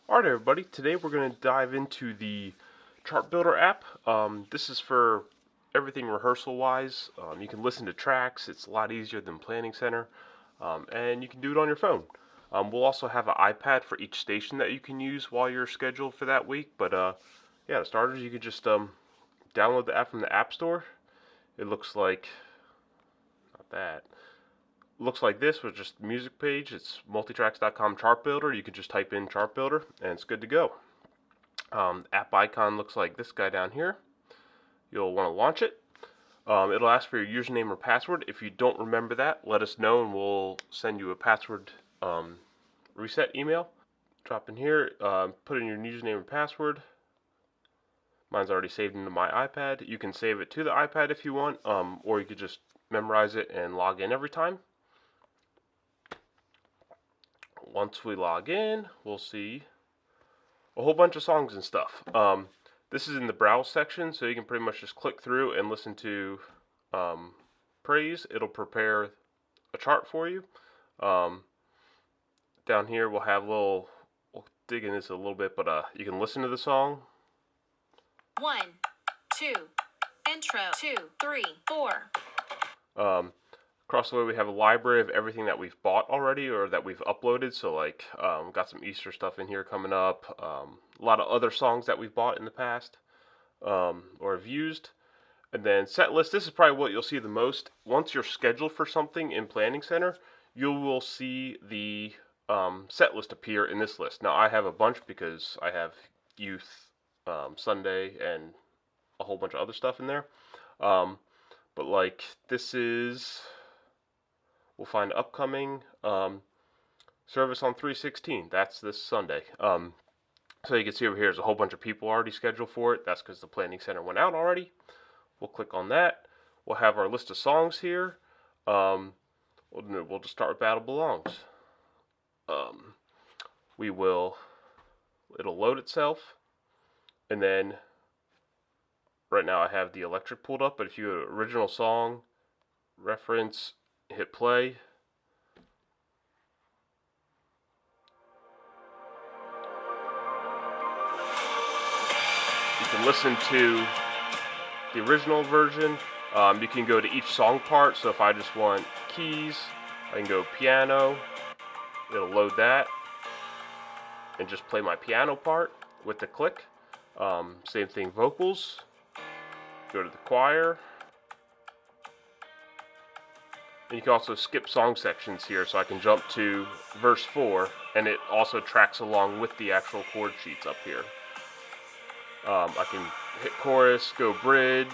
Alright everybody, today we're going to dive into the Chartbuilder app. This is for everything rehearsal wise. You can listen to tracks, it's a lot easier than Planning Center, and you can do it on your phone. We'll also have an iPad for each station that you can use while you're scheduled for that week, but yeah, to starters you can just download the app from the App Store. It looks like, not that. Looks like this with just music page. It's multitracks.com Chartbuilder. You can just type in Chartbuilder and it's good to go. App icon looks like this guy down here. You'll want to launch it. It'll ask for your username or password. If you don't remember that, let us know and we'll send you a password reset email. Drop in here, put in your username and password. Mine's already saved into my iPad. You can save it to the iPad if you want, or you could just memorize it and log in every time. Once we log in, we'll see a whole bunch of songs and stuff. This is in the browse section, so you can pretty much just click through and listen to praise. It'll prepare a chart for you. Down here we'll have we'll dig in this a little bit, but you can listen to the song. 1, 2, intro, 2, 3, 4. Across the way we have a library of everything that we've bought already or that we've uploaded. So like, got some Easter stuff in here coming up. A lot of other songs that we've bought in the past or have used. And then Setlists, this is probably what you'll see the most. Once you're scheduled for something in Planning Center, you will see the set list appear in this list. Now I have a bunch because I have youth, Sunday, and a whole bunch of other stuff in there. But like this is... We'll find upcoming service on 3/16. That's this Sunday. So you can see over here there's a whole bunch of people already scheduled for it. That's because the Planning Center went out already. We'll click on that. We'll have our list of songs here. We'll just start with Battle Belongs. It'll load itself. And then, right now I have the electric pulled up, but if you go to original song, reference, hit play. You can listen to the original version. You can go to each song part. So if I just want keys, I can go piano. It'll load that and just play my piano part with the click. Same thing, vocals. Go to the choir. And you can also skip song sections here, so I can jump to verse 4, and it also tracks along with the actual chord sheets up here. I can hit chorus, go bridge,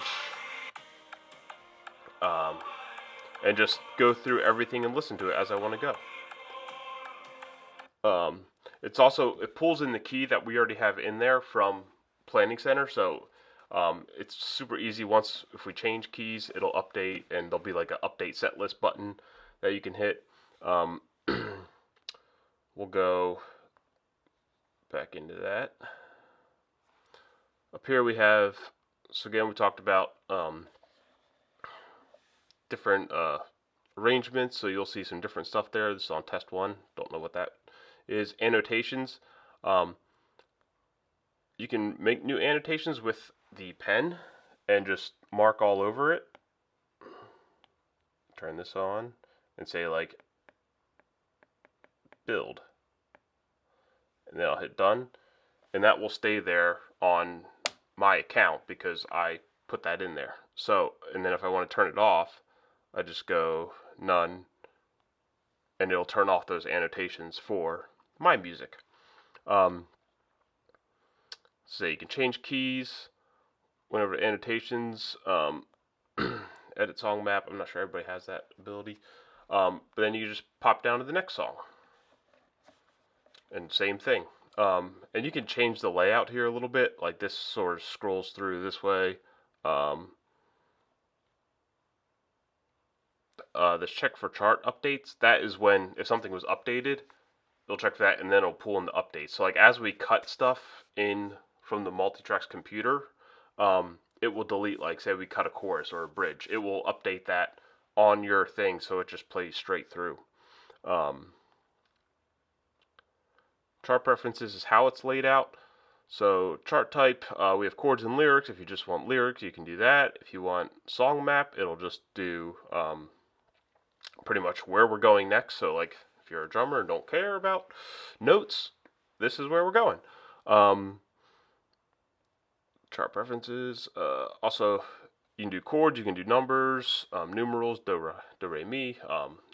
and just go through everything and listen to it as I want to go. It pulls in the key that we already have in there from Planning Center, so it's super easy. If we change keys, it'll update, and there'll be like an update set list button that you can hit. We'll go back into that. Up here we have, so again we talked about different arrangements, so you'll see some different stuff there. This is on test 1, don't know what that is. Annotations. You can make new annotations with the pen and just mark all over it. Turn this on and say like build, and then I'll hit done, and that will stay there on my account because I put that in there. So, and then if I want to turn it off, I just go none, and it'll turn off those annotations for my music. So you can change keys. Went over to annotations, edit song map. I'm not sure everybody has that ability. But then you just pop down to the next song. And same thing. And you can change the layout here a little bit. Like this sort of scrolls through this way. This check for chart updates. That is when, if something was updated, it'll check for that and then it'll pull in the updates. So like as we cut stuff in from the Multitracks computer, it will delete, like say we cut a chorus or a bridge, it will update that on your thing so it just plays straight through. Chart preferences is how it's laid out. So chart type, we have chords and lyrics. If you just want lyrics, you can do that. If you want song map, it'll just do pretty much where we're going next. So like if you're a drummer and don't care about notes, this is where we're going. Chart preferences. Also, you can do chords, you can do numbers, numerals, do, re, mi.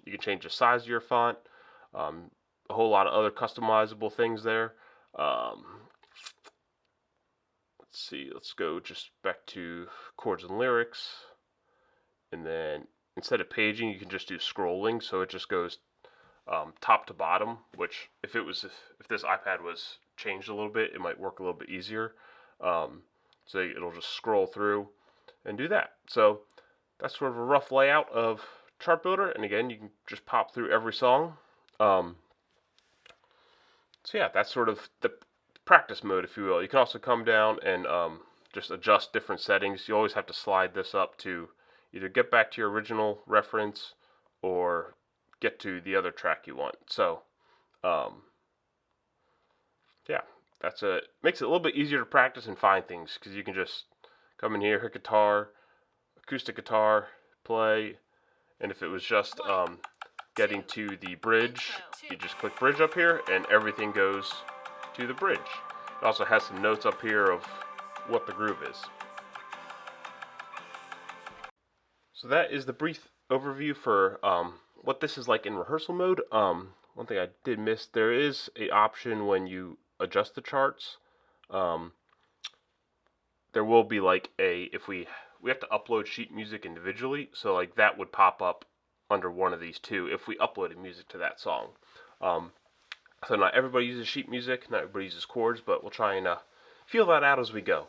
You can change the size of your font. A whole lot of other customizable things there. Let's see, let's go just back to chords and lyrics. And then instead of paging, you can just do scrolling. So it just goes top to bottom, which if this iPad was changed a little bit, it might work a little bit easier. So it'll just scroll through and do that. So that's sort of a rough layout of Chartbuilder. And again, you can just pop through every song. So yeah, that's sort of the practice mode, if you will. You can also come down and just adjust different settings. You always have to slide this up to either get back to your original reference or get to the other track you want. So yeah, makes it a little bit easier to practice and find things, because you can just come in here, hit guitar, acoustic guitar, play, and if it was just getting to the bridge, you just click bridge up here and everything goes to the bridge. It also has some notes up here of what the groove is. So that is the brief overview for what this is like in rehearsal mode. One thing I did miss, there is an option when you adjust the charts. There will be like if we have to upload sheet music individually, so like that would pop up under one of these two if we uploaded music to that song. So not everybody uses sheet music, not everybody uses chords, but we'll try and feel that out as we go.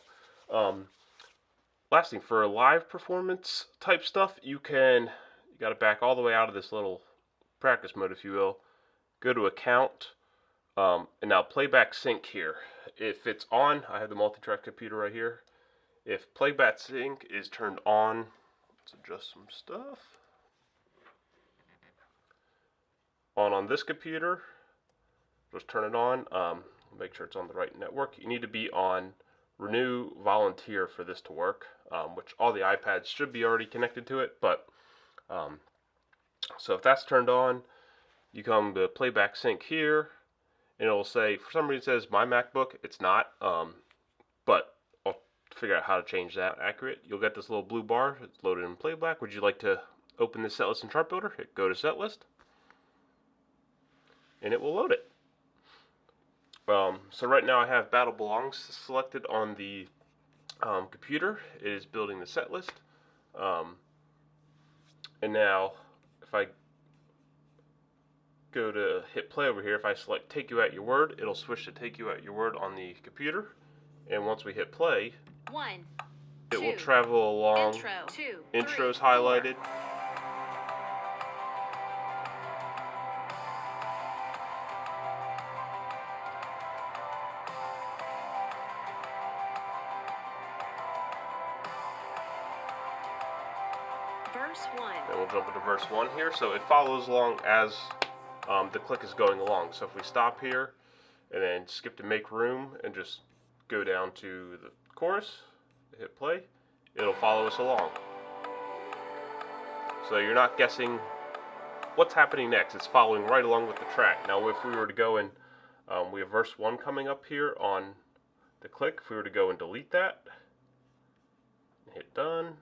Last thing, for live performance type stuff, you got to back all the way out of this little practice mode, if you will. Go to account, and now Playback Sync here. If it's on, I have the multi-track computer right here. If Playback Sync is turned on, let's adjust some stuff. On this computer, just turn it on. Make sure it's on the right network. You need to be on Renew Volunteer for this to work, which all the iPads should be already connected to it. But so if that's turned on, you come to Playback Sync here, and it'll say, for some reason it says My MacBook. It's not, but I'll figure out how to change that accurate. You'll get this little blue bar. It's loaded in Playback. Would you like to open this setlist in Chartbuilder? Go to Setlist, and it will load it. So right now I have Battle Belongs selected on the computer. It is building the set list. And now if I go to hit play over here, if I select Take You At Your Word, it'll switch to Take You At Your Word on the computer. And once we hit play, it will travel along. Intro's highlighted. Verse 1. Then we'll jump into verse 1 here. So it follows along as the click is going along. So if we stop here and then skip to make room and just go down to the chorus, hit play, it'll follow us along. So you're not guessing what's happening next. It's following right along with the track. Now if we were to go and we have verse 1 coming up here on the click. If we were to go and delete that, hit done.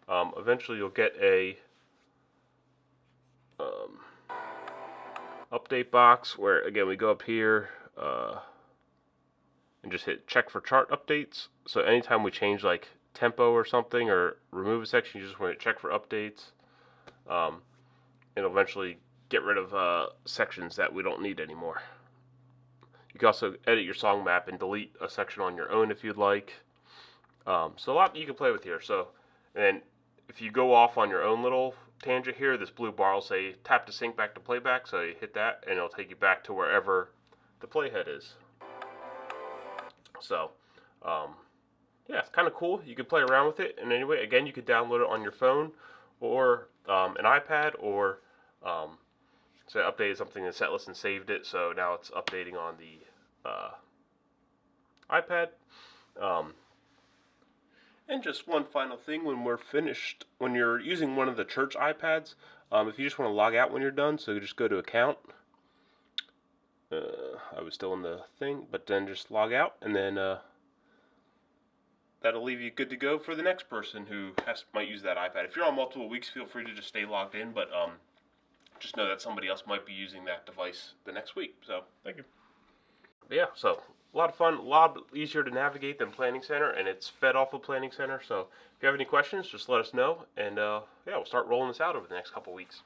Eventually you'll get a update box where, again, we go up here and just hit check for chart updates. So anytime we change like tempo or something or remove a section, you just want to check for updates. It'll eventually get rid of sections that we don't need anymore. You can also edit your song map and delete a section on your own if you'd like. So a lot you can play with here. So, and if you go off on your own little tangent here, this blue bar will say tap to sync back to playback. So you hit that and it'll take you back to wherever the playhead is. So yeah, it's kind of cool. You can play around with it. And anyway, again, you could download it on your phone or an iPad or So I updated something in Setlists and saved it, so now it's updating on the iPad. And just one final thing, when we're finished, when you're using one of the church iPads, if you just want to log out when you're done, so just go to Account. I was still in the thing, but then just log out, and then that'll leave you good to go for the next person who might use that iPad. If you're on multiple weeks, feel free to just stay logged in, but just know that somebody else might be using that device the next week. So, thank you. But yeah, so a lot of fun, a lot easier to navigate than Planning Center, and it's fed off of Planning Center. So if you have any questions, just let us know, and yeah, we'll start rolling this out over the next couple weeks.